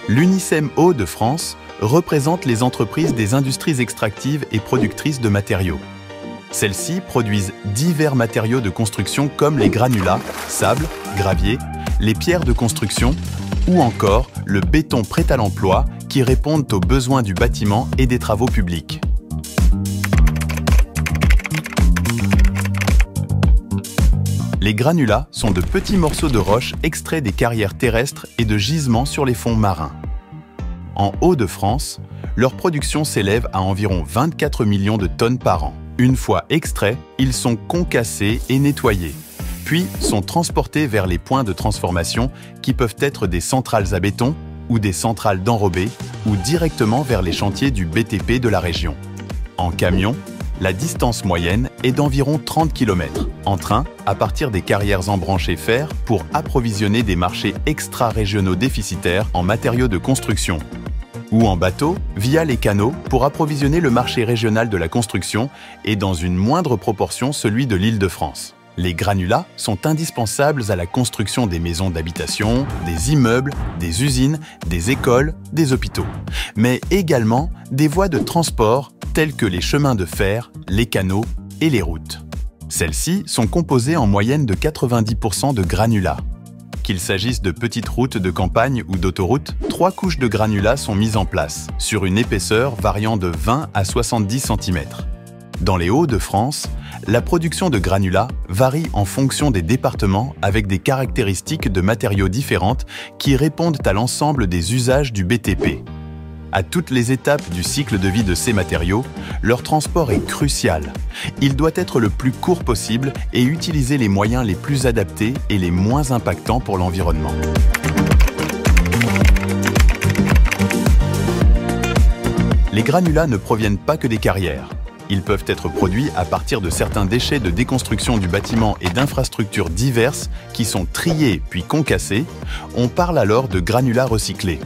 L'UNICEM Hauts-de-France représente les entreprises des industries extractives et productrices de matériaux. Celles-ci produisent divers matériaux de construction comme les granulats, sable, gravier, les pierres de construction ou encore le béton prêt à l'emploi qui répondent aux besoins du bâtiment et des travaux publics. Les granulats sont de petits morceaux de roche extraits des carrières terrestres et de gisements sur les fonds marins. En Hauts-de-France, leur production s'élève à environ 24 millions de tonnes par an. Une fois extraits, ils sont concassés et nettoyés, puis sont transportés vers les points de transformation qui peuvent être des centrales à béton ou des centrales d'enrobés ou directement vers les chantiers du BTP de la région. En camion, la distance moyenne est d'environ 30 km. En train, à partir des carrières embranchées fer pour approvisionner des marchés extra-régionaux déficitaires en matériaux de construction. Ou en bateau, via les canaux, pour approvisionner le marché régional de la construction et dans une moindre proportion celui de l'Île-de-France. Les granulats sont indispensables à la construction des maisons d'habitation, des immeubles, des usines, des écoles, des hôpitaux, mais également des voies de transport telles que les chemins de fer, les canaux et les routes. Celles-ci sont composées en moyenne de 90% de granulats. Qu'il s'agisse de petites routes de campagne ou d'autoroutes, 3 couches de granulats sont mises en place, sur une épaisseur variant de 20 à 70 cm. Dans les Hauts-de-France, la production de granulats varie en fonction des départements avec des caractéristiques de matériaux différentes qui répondent à l'ensemble des usages du BTP. À toutes les étapes du cycle de vie de ces matériaux, leur transport est crucial. Il doit être le plus court possible et utiliser les moyens les plus adaptés et les moins impactants pour l'environnement. Les granulats ne proviennent pas que des carrières. Ils peuvent être produits à partir de certains déchets de déconstruction du bâtiment et d'infrastructures diverses qui sont triés puis concassés. On parle alors de granulats recyclés.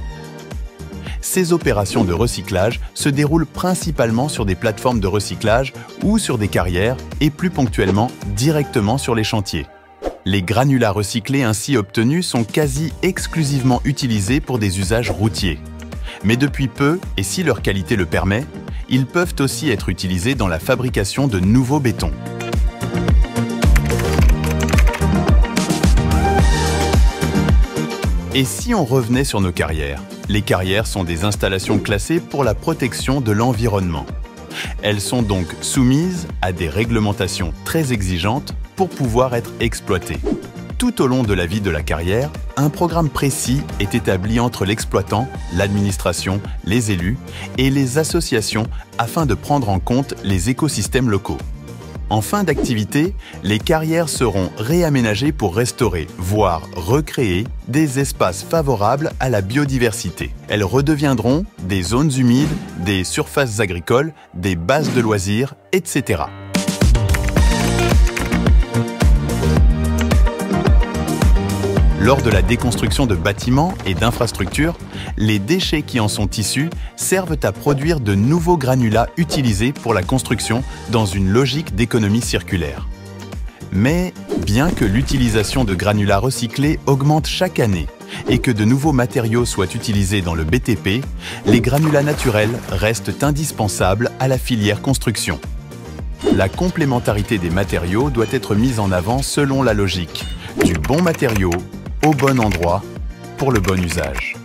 Ces opérations de recyclage se déroulent principalement sur des plateformes de recyclage ou sur des carrières et plus ponctuellement directement sur les chantiers. Les granulats recyclés ainsi obtenus sont quasi exclusivement utilisés pour des usages routiers. Mais depuis peu, et si leur qualité le permet, ils peuvent aussi être utilisés dans la fabrication de nouveaux bétons. Et si on revenait sur nos carrières? Les carrières sont des installations classées pour la protection de l'environnement. Elles sont donc soumises à des réglementations très exigeantes pour pouvoir être exploitées. Tout au long de la vie de la carrière, un programme précis est établi entre l'exploitant, l'administration, les élus et les associations afin de prendre en compte les écosystèmes locaux. En fin d'activité, les carrières seront réaménagées pour restaurer, voire recréer, des espaces favorables à la biodiversité. Elles redeviendront des zones humides, des surfaces agricoles, des bases de loisirs, etc. Lors de la déconstruction de bâtiments et d'infrastructures, les déchets qui en sont issus servent à produire de nouveaux granulats utilisés pour la construction dans une logique d'économie circulaire. Mais bien que l'utilisation de granulats recyclés augmente chaque année et que de nouveaux matériaux soient utilisés dans le BTP, les granulats naturels restent indispensables à la filière construction. La complémentarité des matériaux doit être mise en avant selon la logique du bon matériau au bon endroit pour le bon usage.